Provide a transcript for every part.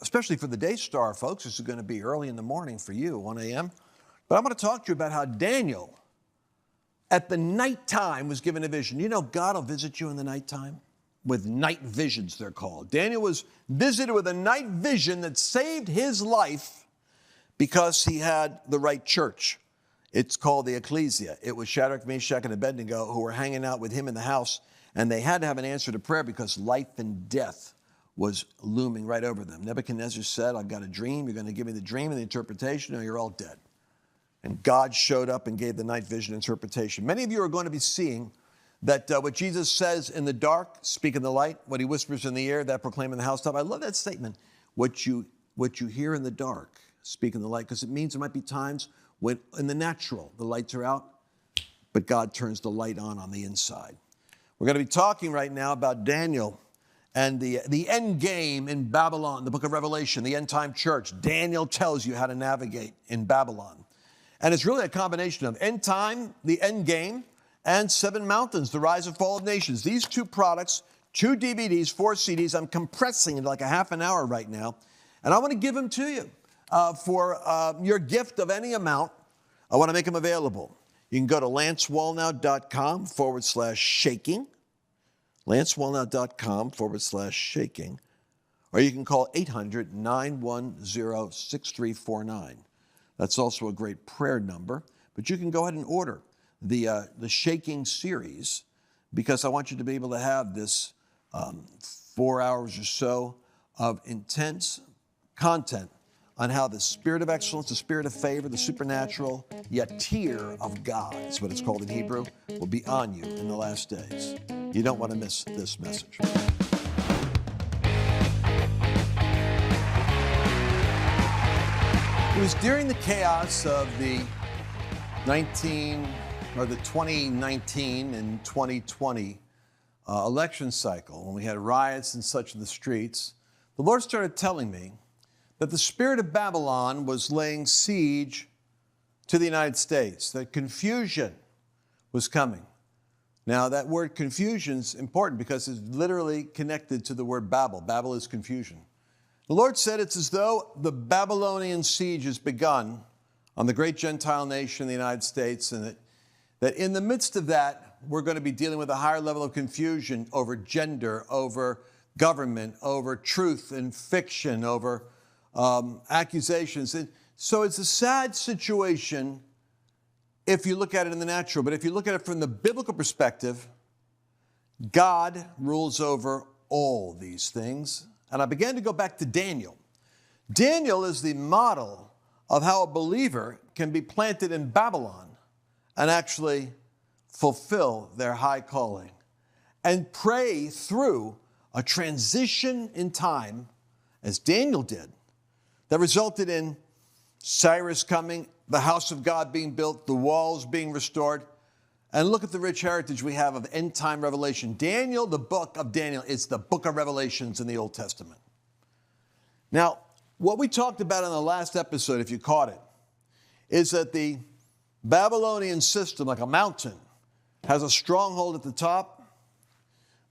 especially for the day star folks. This is going to be early in the morning for you, 1 a.m. But I'm going to talk to you about how Daniel, at the nighttime, was given a vision. You know, God will visit you in the nighttime with night visions, they're called. Daniel was visited with a night vision that saved his life because he had the right church. It's called the ecclesia. It was Shadrach, Meshach, and Abednego who were hanging out with him in the house, and they had to have an answer to prayer because life and death was looming right over them. Nebuchadnezzar said, I've got a dream. You're going to give me the dream and the interpretation, or you're all dead. And God showed up and gave the night vision interpretation. Many of you are going to be seeing that what Jesus says in the dark, speak in the light. What he whispers in the ear, that proclaim in the housetop. I love that statement. What you hear in the dark, speak in the light, because it means there might be times when in the natural, the lights are out, but God turns the light on the inside. We're going to be talking right now about Daniel and the end game in Babylon, the book of Revelation, the end time church. Daniel tells you how to navigate in Babylon. And it's really a combination of end time, the end game, and Seven Mountains, the rise and fall of nations. These two products, 2 DVDs, 4 CDs, I'm compressing into like a half an hour right now. And I want to give them to you for your gift of any amount. I want to make them available. You can go to lancewallnau.com/shaking. lancewallnau.com/shaking. Or you can call 800-910-6349. That's also a great prayer number. But you can go ahead and order the Shaking series, because I want you to be able to have this 4 hours or so of intense content on how the spirit of excellence, the spirit of favor, the supernatural, yatir of God, is what it's called in Hebrew, will be on you in the last days. You don't want to miss this message. It was during the chaos of the 2019 and 2020 election cycle, when we had riots and such in the streets, the Lord started telling me that the spirit of Babylon was laying siege to the United States, that confusion was coming. Now, that word confusion is important because it's literally connected to the word Babel. Babel is confusion. The Lord said it's as though the Babylonian siege has begun on the great Gentile nation in the United States, and that in the midst of that, we're going to be dealing with a higher level of confusion over gender, over government, over truth and fiction, over accusations. And so it's a sad situation if you look at it in the natural. But if you look at it from the biblical perspective, God rules over all these things. And I began to go back to Daniel. Daniel is the model of how a believer can be planted in Babylon and actually fulfill their high calling and pray through a transition in time, as Daniel did, that resulted in Cyrus coming, the house of God being built, the walls being restored. And look at the rich heritage we have of end-time revelation. Daniel, the book of Daniel, is the book of Revelations in the Old Testament. Now, what we talked about in the last episode, if you caught it, is that the Babylonian system, like a mountain, has a stronghold at the top,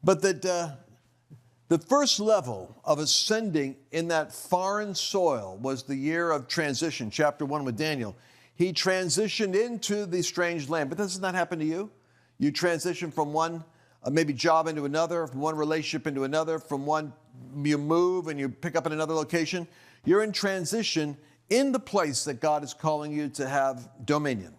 but that the first level of ascending in that foreign soil was the year of transition, chapter 1 with Daniel. He transitioned into the strange land. But does not happen to you? You transition from one maybe job into another, from one relationship into another, from one you move and you pick up in another location. You're in transition in the place that God is calling you to have dominion.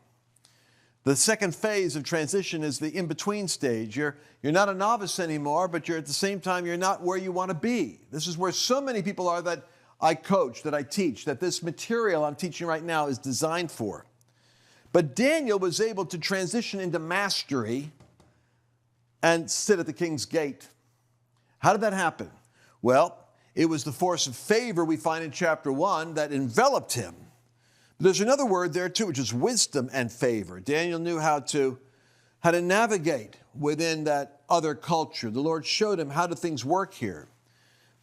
The second phase of transition is the in-between stage. You're not a novice anymore, but you're at the same time, you're not where you want to be. This is where so many people are that I coach, that I teach, that this material I'm teaching right now is designed for. But Daniel was able to transition into mastery and sit at the king's gate. How did that happen? Well, it was the force of favor we find in chapter 1 that enveloped him. But there's another word there too, which is wisdom and favor. Daniel knew how to navigate within that other culture. The Lord showed him how do things work here.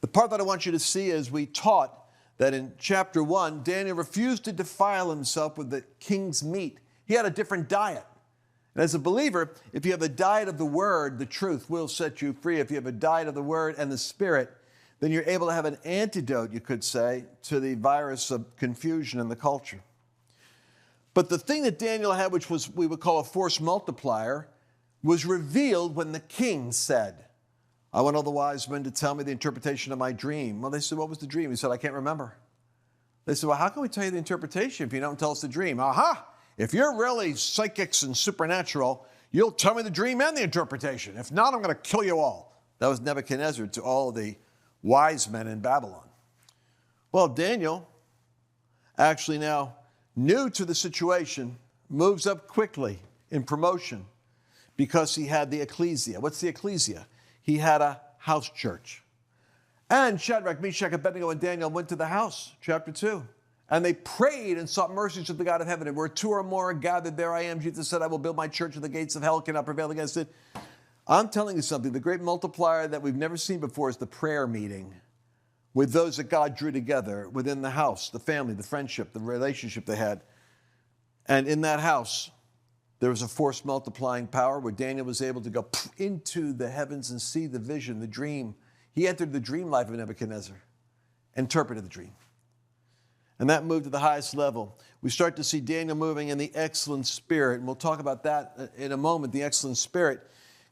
The part that I want you to see is we taught that in chapter 1, Daniel refused to defile himself with the king's meat. He had a different diet. And as a believer, if you have a diet of the word, the truth will set you free. If you have a diet of the word and the spirit, then you're able to have an antidote, you could say, to the virus of confusion in the culture. But the thing that Daniel had, which was we would call a force multiplier, was revealed when the king said, I want all the wise men to tell me the interpretation of my dream. Well, they said, what was the dream? He said, I can't remember. They said, well, how can we tell you the interpretation if you don't tell us the dream? Aha! If you're really psychics and supernatural, you'll tell me the dream and the interpretation. If not, I'm going to kill you all. That was Nebuchadnezzar to all the wise men in Babylon. Well, Daniel, actually now new to the situation, moves up quickly in promotion because he had the ecclesia. What's the ecclesia? He had a house church. And Shadrach, Meshach, Abednego, and Daniel went to the house, chapter 2. And they prayed and sought mercy to the God of heaven. And where two or more are gathered, there I am. Jesus said, I will build my church, and the gates of hell cannot prevail against it. I'm telling you something. The great multiplier that we've never seen before is the prayer meeting with those that God drew together within the house, the family, the friendship, the relationship they had. And in that house, there was a force multiplying power where Daniel was able to go into the heavens and see the vision, the dream. He entered the dream life of Nebuchadnezzar, interpreted the dream. And that moved to the highest level. We start to see Daniel moving in the excellent spirit, and we'll talk about that in a moment. The excellent spirit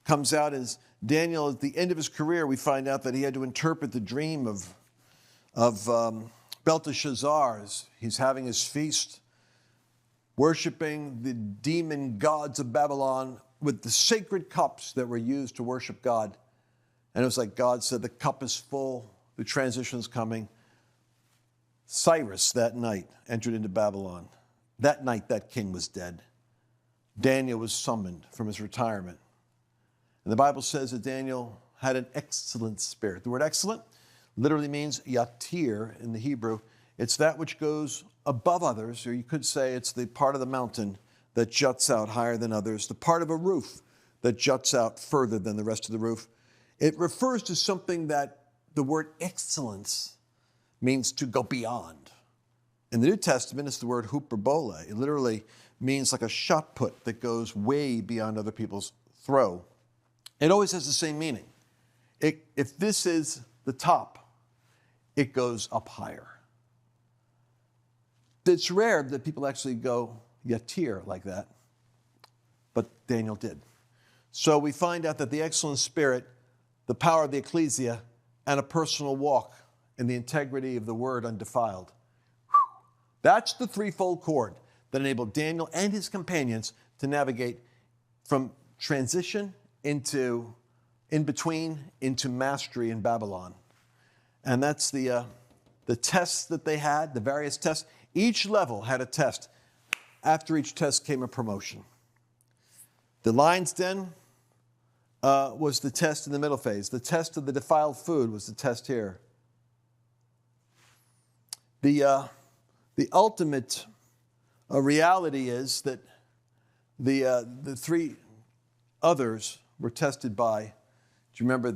comes out as Daniel, at the end of his career, we find out that he had to interpret the dream of Belteshazzar. He's having his feast, worshiping the demon gods of Babylon with the sacred cups that were used to worship God. And it was like God said, the cup is full, the transition's coming. Cyrus that night entered into Babylon. That night, that king was dead. Daniel was summoned from his retirement. And the Bible says that Daniel had an excellent spirit. The word excellent literally means yatir in the Hebrew. It's that which goes above others, or you could say it's the part of the mountain that juts out higher than others, the part of a roof that juts out further than the rest of the roof. It refers to something that the word excellence means to go beyond. In the New Testament, it's the word hyperbole. It literally means like a shot put that goes way beyond other people's throw. It always has the same meaning. If this is the top, it goes up higher. It's rare that people actually go yatir like that, but Daniel did. So we find out that the excellent spirit, the power of the ecclesia, and a personal walk in the integrity of the word undefiled. That's the threefold cord that enabled Daniel and his companions to navigate from transition into in between into mastery in Babylon. And that's the tests that they had, the various tests. Each level had a test. After each test came a promotion. The lion's den was the test in the middle phase. The test of the defiled food was the test here. The ultimate reality is that the three others were tested by, do you remember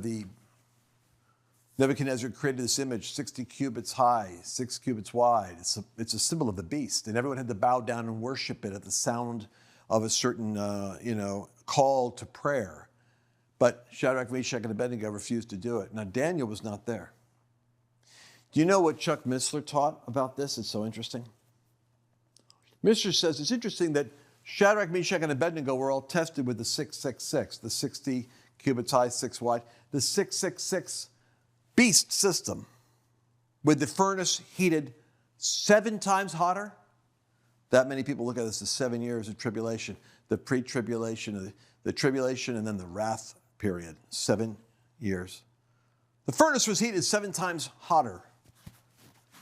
Nebuchadnezzar created this image, 60 cubits high, 6 cubits wide. It's a symbol of the beast, and everyone had to bow down and worship it at the sound of a certain, call to prayer. But Shadrach, Meshach, and Abednego refused to do it. Now, Daniel was not there. Do you know what Chuck Missler taught about this? It's so interesting. Missler says it's interesting that Shadrach, Meshach, and Abednego were all tested with the 666, the 60 cubits high, 6 wide, the 666 beast system, with the furnace heated 7 times hotter. That many people look at this as 7 years of tribulation, the pre-tribulation, the tribulation, and then the wrath period, 7 years. The furnace was heated 7 times hotter.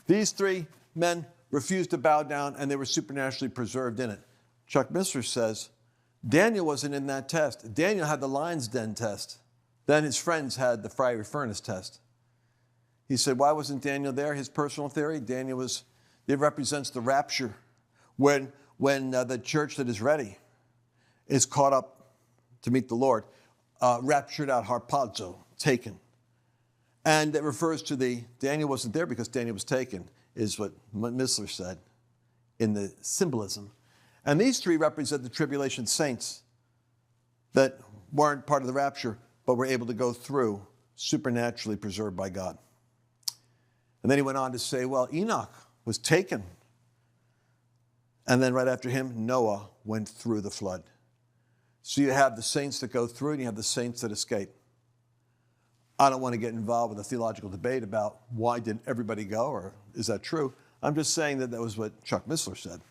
These 3 men refused to bow down, and they were supernaturally preserved in it. Chuck Missler says, Daniel wasn't in that test. Daniel had the lion's den test. Then his friends had the fiery furnace test. He said, why wasn't Daniel there? His personal theory, it represents the rapture. When the church that is ready is caught up to meet the Lord, raptured out, harpazo, taken. And it refers to Daniel wasn't there because Daniel was taken, is what Missler said in the symbolism. And these 3 represent the tribulation saints that weren't part of the rapture, but were able to go through supernaturally preserved by God. And then he went on to say, well, Enoch was taken. And then right after him, Noah went through the flood. So you have the saints that go through and you have the saints that escape. I don't want to get involved with a theological debate about why didn't everybody go, or is that true? I'm just saying that that was what Chuck Missler said.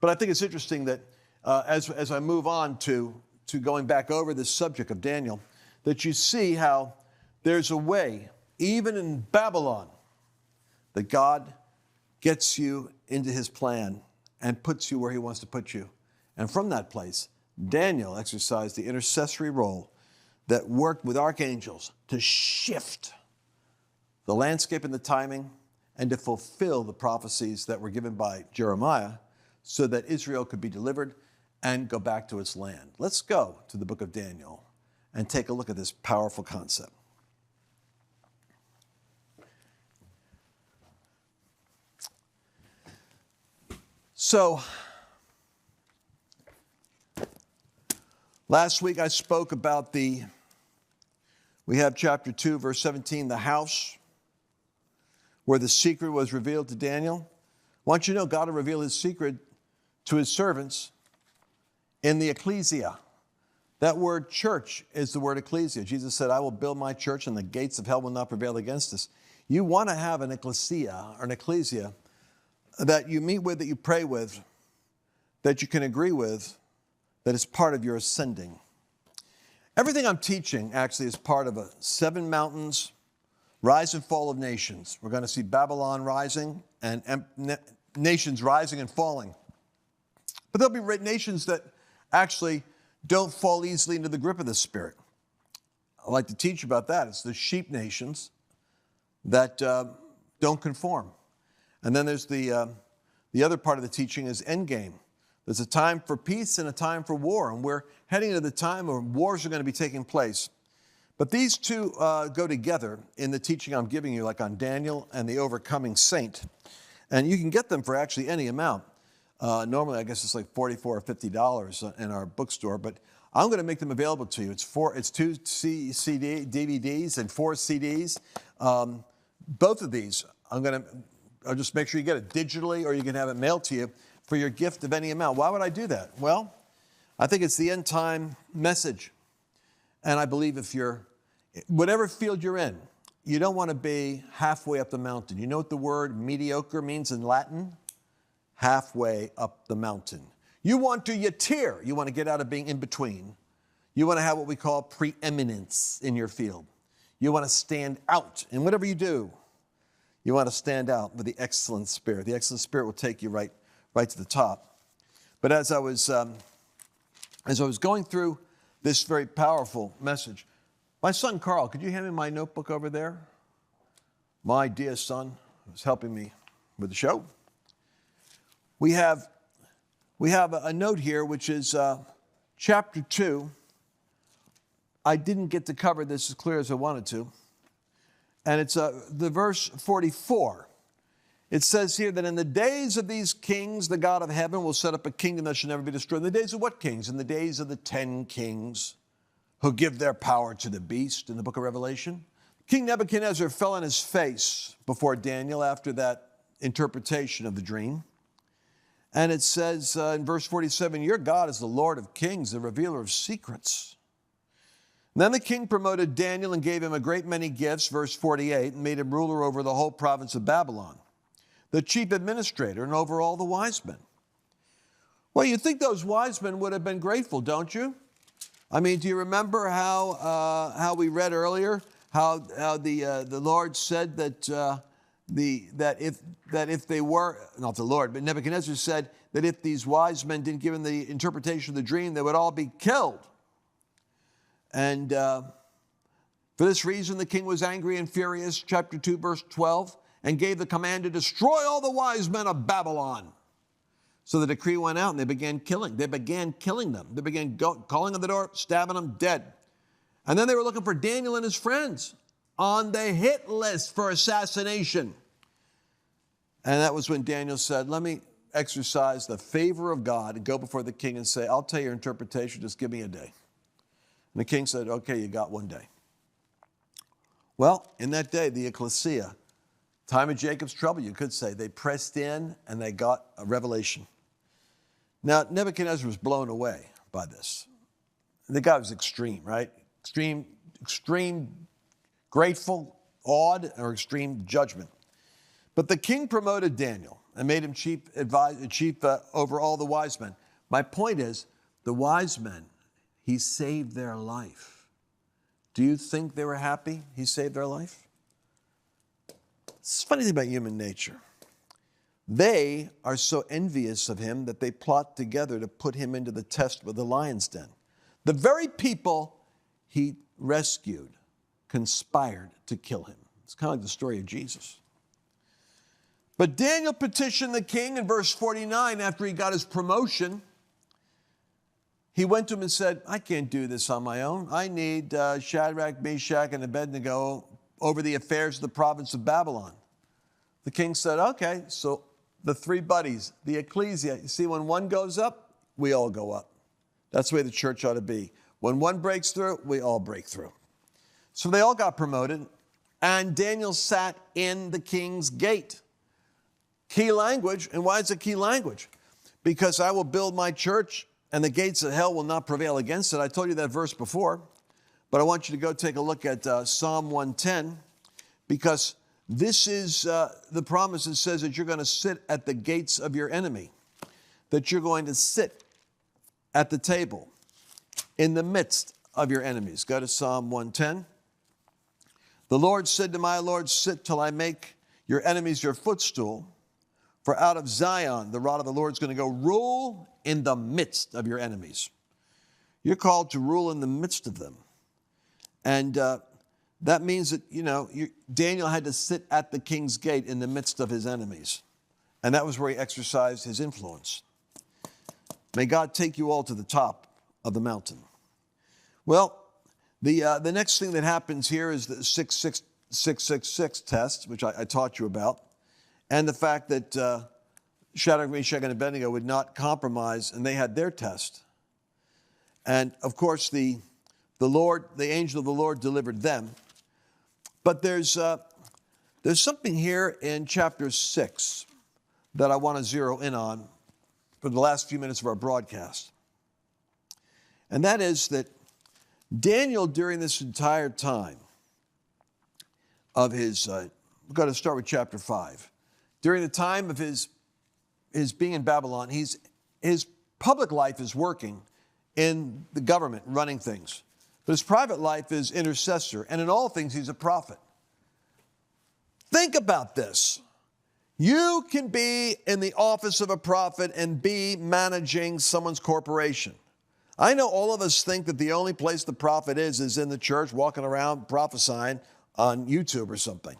But I think it's interesting that as I move on to going back over this subject of Daniel, that you see how there's a way, even in Babylon, that God gets you into his plan and puts you where he wants to put you. And from that place, Daniel exercised the intercessory role that worked with archangels to shift the landscape and the timing and to fulfill the prophecies that were given by Jeremiah so that Israel could be delivered and go back to its land. Let's go to the book of Daniel and take a look at this powerful concept. So, last week I spoke about we have chapter 2, verse 17, the house where the secret was revealed to Daniel. I want you to know God will reveal his secret to his servants in the ecclesia. That word church is the word ecclesia. Jesus said, I will build my church and the gates of hell will not prevail against us. You want to have an ecclesia or an ecclesia that you meet with, that you pray with, that you can agree with, that is part of your ascending. Everything I'm teaching actually is part of a 7 mountains, rise and fall of nations. We're going to see Babylon rising and nations rising and falling. But there'll be nations that actually don't fall easily into the grip of the Spirit. I like to teach about that. It's the sheep nations that don't conform. And then there's the other part of the teaching is endgame. There's a time for peace and a time for war, and we're heading to the time where wars are going to be taking place. But these two go together in the teaching I'm giving you, like on Daniel and the overcoming saint. And you can get them for actually any amount. Normally, I guess it's like $44 or $50 in our bookstore, but I'm going to make them available to you. It's 2 DVDs and 4 CDs. Both of these, I'll just make sure you get it digitally, or you can have it mailed to you for your gift of any amount. Why would I do that? Well, I think it's the end time message. And I believe whatever field you're in, you don't want to be halfway up the mountain. You know what the word mediocre means in Latin? Halfway up the mountain. You want to yatir. You want to get out of being in between. You want to have what we call preeminence in your field. You want to stand out in whatever you do. You want to stand out with the excellent spirit. The excellent spirit will take you right to the top. But as I was going through this very powerful message, my son Carl, could you hand me my notebook over there? My dear son was helping me with the show. We have a note here, which is chapter 2. I didn't get to cover this as clear as I wanted to. And it's the verse 44. It says here that in the days of these kings, the God of heaven will set up a kingdom that shall never be destroyed. In the days of what kings? In the days of the 10 kings who give their power to the beast in the book of Revelation. King Nebuchadnezzar fell on his face before Daniel after that interpretation of the dream. And it says in verse 47, your God is the Lord of kings, the revealer of secrets. And then the king promoted Daniel and gave him a great many gifts, verse 48, and made him ruler over the whole province of Babylon, the chief administrator, and over all the wise men. Well, you think those wise men would have been grateful, don't you? I mean, do you remember how we read earlier, how the Lord said that if they were, not the Lord, but Nebuchadnezzar said that if these wise men didn't give him the interpretation of the dream, they would all be killed. And for this reason, the king was angry and furious, chapter 2, verse 12, and gave the command to destroy all the wise men of Babylon. So the decree went out and they began killing them. They began calling on the door, stabbing them dead. And then they were looking for Daniel and his friends on the hit list for assassination. And that was when Daniel said, let me exercise the favor of God and go before the king and say, I'll tell your interpretation, just give me a day. And the king said, okay, you got 1 day. Well, in that day, the ecclesia Time of Jacob's trouble, you could say. They pressed in and they got a revelation. Now, Nebuchadnezzar was blown away by this. The guy was extreme, right? Extreme grateful, awed, or extreme judgment. But the king promoted Daniel and made him chief over all the wise men. My point is, the wise men, he saved their life. Do you think they were happy he saved their life? It's a funny thing about human nature. They are so envious of him that they plot together to put him into the test with the lion's den. The very people he rescued conspired to kill him. It's kind of like the story of Jesus. But Daniel petitioned the king in verse 49 after he got his promotion. He went to him and said, I can't do this on my own. I need Shadrach, Meshach, and Abednego over the affairs of the province of Babylon. The king said, okay, so the three buddies, the ecclesia, you see, when one goes up, we all go up. That's the way the church ought to be. When one breaks through, we all break through. So they all got promoted, and Daniel sat in the king's gate. Key language, and why is it key language? Because I will build my church, and the gates of hell will not prevail against it. I told you that verse before, but I want you to go take a look at Psalm 110, because this is the promise that says that you're going to sit at the gates of your enemy, that you're going to sit at the table in the midst of your enemies. Go to Psalm 110. The Lord said to my Lord, sit till I make your enemies your footstool. For out of Zion, the rod of the Lord is going to go rule in the midst of your enemies. You're called to rule in the midst of them. And that means that, Daniel had to sit at the king's gate in the midst of his enemies. And that was where he exercised his influence. May God take you all to the top of the mountain. Well, the next thing that happens here is the 666 test, which I taught you about, and the fact that Shadrach, Meshach, and Abednego would not compromise, and they had their test. And, of course, the angel of the Lord delivered them. But there's something here in chapter 6 that I want to zero in on for the last few minutes of our broadcast. And that is that Daniel, during this entire time of his, we've got to start with chapter 5. During the time of his being in Babylon, his public life is working in the government, running things. But his private life is intercessor, and in all things, he's a prophet. Think about this. You can be in the office of a prophet and be managing someone's corporation. I know all of us think that the only place the prophet is in the church, walking around prophesying on YouTube or something.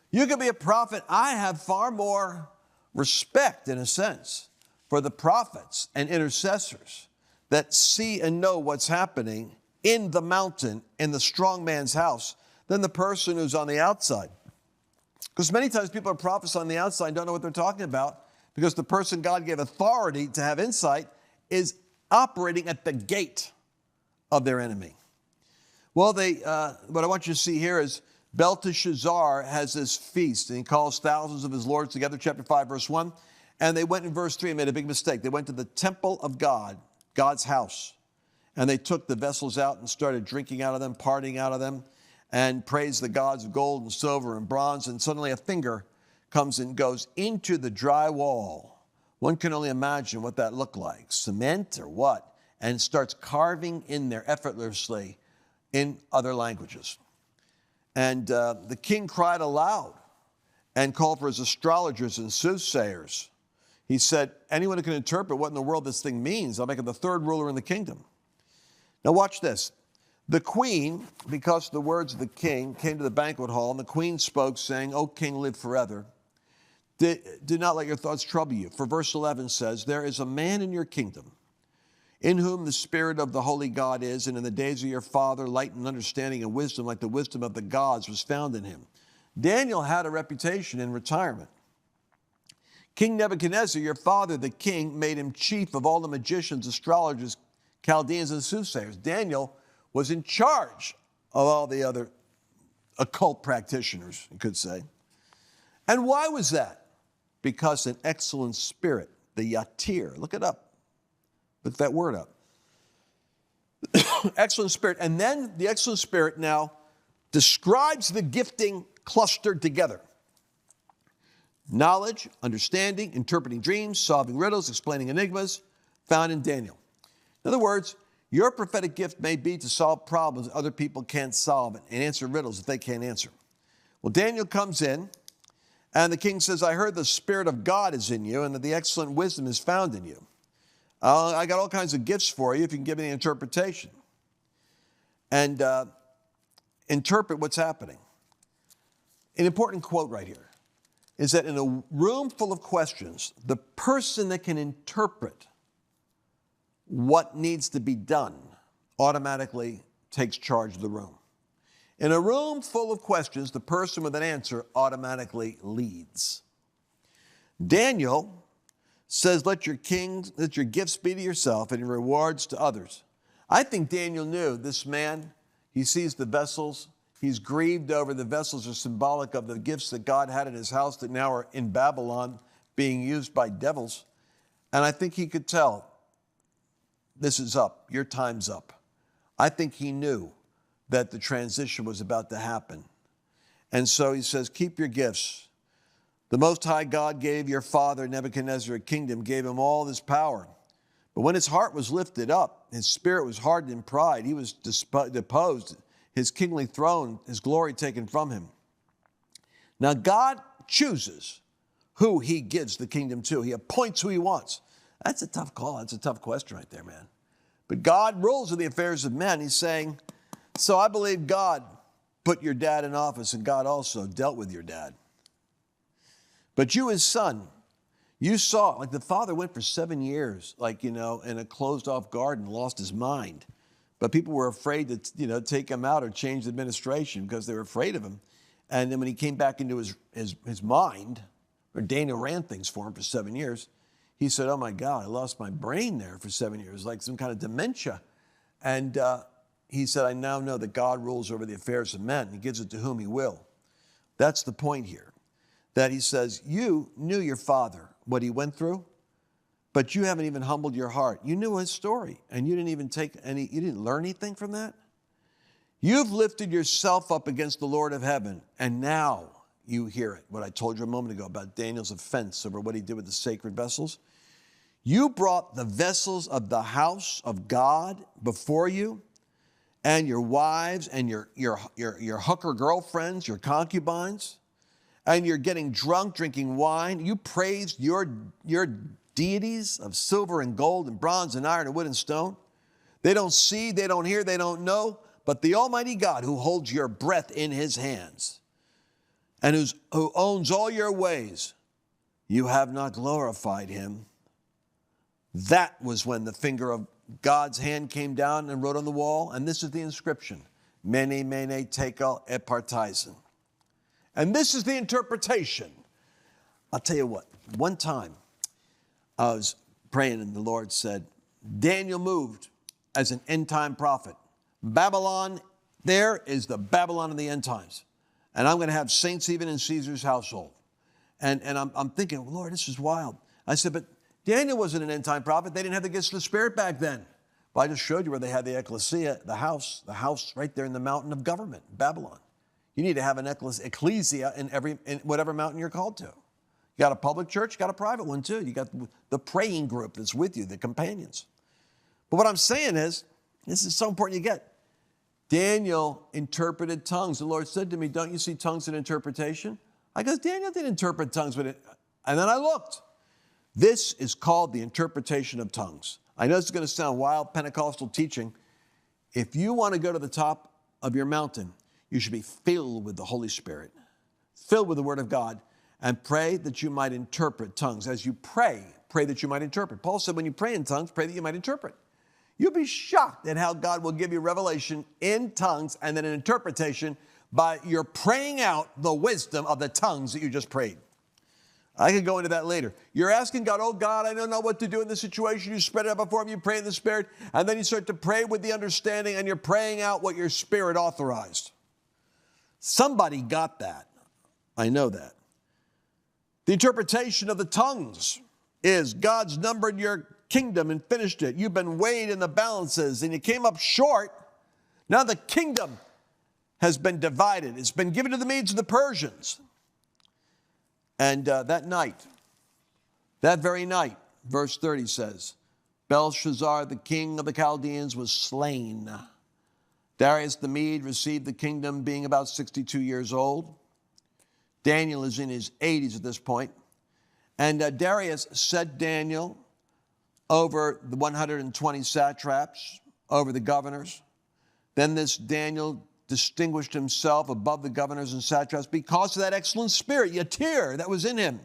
You can be a prophet. I have far more respect, in a sense, for the prophets and intercessors that see and know what's happening in the mountain, in the strong man's house, than the person who's on the outside. Because many times people are prophesying on the outside and don't know what they're talking about, because the person God gave authority to have insight is operating at the gate of their enemy. Well, what I want you to see here is Belteshazzar has this feast, and he calls thousands of his lords together, chapter 5, verse 1. And they went in verse 3 and made a big mistake. They went to the temple of God, God's house. And they took the vessels out and started drinking out of them, partying out of them, and praised the gods of gold and silver and bronze. And suddenly a finger comes and goes into the dry wall. One can only imagine what that looked like, cement or what, and starts carving in there effortlessly in other languages. And the king cried aloud and called for his astrologers and soothsayers. He said, anyone who can interpret what in the world this thing means, I'll make him the third ruler in the kingdom. Now watch this. The queen, because the words of the king, came to the banquet hall, and the queen spoke, saying, O king, live forever. Do not let your thoughts trouble you. For verse 11 says, there is a man in your kingdom in whom the Spirit of the Holy God is, and in the days of your father, light and understanding and wisdom, like the wisdom of the gods, was found in him. Daniel had a reputation in retirement. King Nebuchadnezzar, your father, the king, made him chief of all the magicians, astrologers, Chaldeans, and soothsayers. Daniel was in charge of all the other occult practitioners, you could say. And why was that? Because an excellent spirit, the yatir, look it up. Look that word up. Excellent spirit. And then the excellent spirit now describes the gifting clustered together. Knowledge, understanding, interpreting dreams, solving riddles, explaining enigmas, found in Daniel. In other words, your prophetic gift may be to solve problems other people can't solve and answer riddles that they can't answer. Well, Daniel comes in, and the king says, I heard the Spirit of God is in you and that the excellent wisdom is found in you. I got all kinds of gifts for you if you can give me the interpretation. And interpret what's happening. An important quote right here is that in a room full of questions, the person that can interpret what needs to be done automatically takes charge of the room. In a room full of questions, the person with an answer automatically leads. Daniel says, let your gifts be to yourself and your rewards to others. I think Daniel knew this man, he sees the vessels, he's grieved over the vessels are symbolic of the gifts that God had in his house that now are in Babylon being used by devils. And I think he could tell, this is up, your time's up. I think he knew that the transition was about to happen. And so he says, keep your gifts. The Most High God gave your father Nebuchadnezzar a kingdom, gave him all this power. But when his heart was lifted up, his spirit was hardened in pride. He was deposed, his kingly throne, his glory taken from him. Now God chooses who he gives the kingdom to. He appoints who he wants. That's a tough call. That's a tough question right there, man. But God rules in the affairs of men. He's saying, so I believe God put your dad in office, and God also dealt with your dad. But you, his son, you saw, like the father went for 7 years, in a closed-off garden, lost his mind. But people were afraid to, take him out or change the administration because they were afraid of him. And then when he came back into his mind, or Daniel ran things for him for 7 years, he said, oh my God, I lost my brain there for 7 years, like some kind of dementia. And he said, I now know that God rules over the affairs of men. He gives it to whom he will. That's the point here. That he says, you knew your father, what he went through, but you haven't even humbled your heart. You knew his story, and you didn't even you didn't learn anything from that. You've lifted yourself up against the Lord of heaven, and now you hear it, what I told you a moment ago about Daniel's offense over what he did with the sacred vessels. You brought the vessels of the house of God before you, and your wives and your hooker girlfriends, your concubines, and you're getting drunk, drinking wine. You praised your deities of silver and gold and bronze and iron and wood and stone. They don't see, they don't hear, they don't know, but the Almighty God who holds your breath in his hands and who owns all your ways, you have not glorified him. That was when the finger of God's hand came down and wrote on the wall, and this is the inscription, Mene, Mene, Tekel, Epartizon. And this is the interpretation. I'll tell you what, one time I was praying and the Lord said, Daniel moved as an end-time prophet. Babylon, there is the Babylon of the end times. And I'm going to have saints even in Caesar's household. And I'm thinking, Lord, this is wild. I said, but Daniel wasn't an end-time prophet. They didn't have the gifts of the Spirit back then. Well, I just showed you where they had the ecclesia, the house right there in the mountain of government, Babylon. You need to have an ecclesia in whatever mountain you're called to. You got a public church, you got a private one too. You got the praying group that's with you, the companions. But what I'm saying is, this is so important you get. Daniel interpreted tongues. The Lord said to me, don't you see tongues in interpretation? I goes, Daniel didn't interpret tongues, and then I looked. This is called the interpretation of tongues. I know this is going to sound wild Pentecostal teaching. If you want to go to the top of your mountain, you should be filled with the Holy Spirit, filled with the Word of God, and pray that you might interpret tongues. As you pray that you might interpret. Paul said when you pray in tongues, pray that you might interpret. You'll be shocked at how God will give you revelation in tongues and then an interpretation by your praying out the wisdom of the tongues that you just prayed. I could go into that later. You're asking God, oh God, I don't know what to do in this situation. You spread it out before him, you pray in the Spirit, and then you start to pray with the understanding, and you're praying out what your Spirit authorized. Somebody got that. I know that. The interpretation of the tongues is God's numbered your kingdom and finished it. You've been weighed in the balances and you came up short. Now the kingdom has been divided. It's been given to the Medes and the Persians. And that very night, verse 30 says, Belshazzar, the king of the Chaldeans, was slain. Darius the Mede received the kingdom being about 62 years old. Daniel is in his 80s at this point. And Darius set Daniel over the 120 satraps, over the governors. Then this Daniel distinguished himself above the governors and satraps because of that excellent spirit, yatir, that was in him.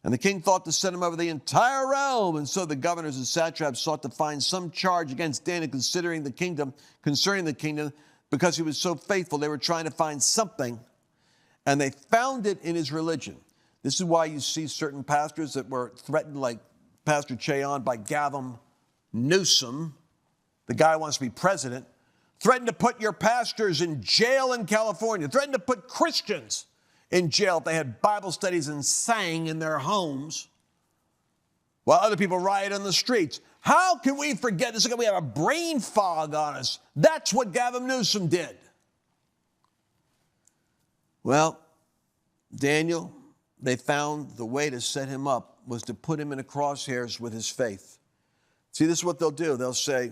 And the king thought to set him over the entire realm. And so the governors and satraps sought to find some charge against Daniel concerning the kingdom, because he was so faithful. They were trying to find something, and they found it in his religion. This is why you see certain pastors that were threatened, like Pastor Cheon, by Gavin Newsom. The guy who wants to be president. Threatened to put your pastors in jail in California. Threatened to put Christians in jail if they had Bible studies and sang in their homes while other people riot on the streets. How can we forget this? We have a brain fog on us. That's what Gavin Newsom did. Well, Daniel, they found the way to set him up was to put him in the crosshairs with his faith. See, this is what they'll do. They'll say,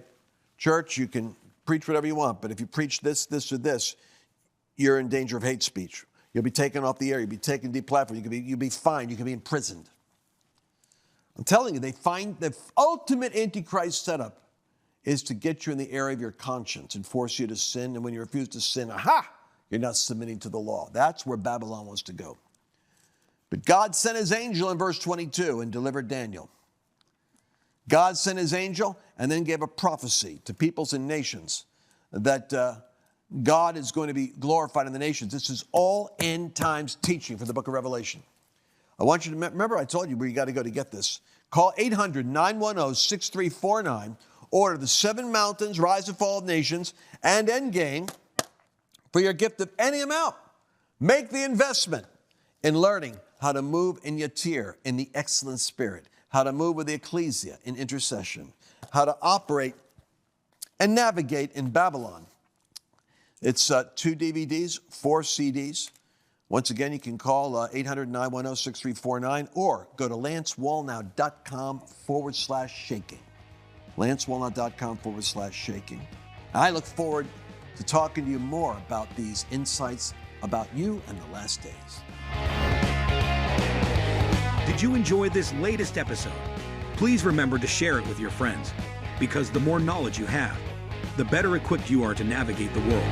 church, you can preach whatever you want, but if you preach this, this, or this, you're in danger of hate speech. You'll be taken off the air. You'll be taken deplatformed. You'll be fined. You can be imprisoned. I'm telling you, they find the ultimate Antichrist setup is to get you in the area of your conscience and force you to sin. And when you refuse to sin, you're not submitting to the law. That's where Babylon wants to go. But God sent his angel in verse 22 and delivered Daniel. God sent his angel and then gave a prophecy to peoples and nations that God is going to be glorified in the nations. This is all end times teaching from the book of Revelation. I want you to remember, I told you where you got to go to get this. Call 800-910-6349. Order The Seven Mountains, Rise and Fall of Nations, and Endgame for your gift of any amount. Make the investment in learning how to move in yatir, in the excellent spirit, how to move with the ecclesia in intercession, how to operate and navigate in Babylon. It's 2 DVDs, 4 CDs. Once again, you can call 800-910-6349 or go to lancewallnau.com/shaking. lancewallnau.com/shaking. I look forward to talking to you more about these insights about you and the last days. Did you enjoy this latest episode? Please remember to share it with your friends, because the more knowledge you have, the better equipped you are to navigate the world.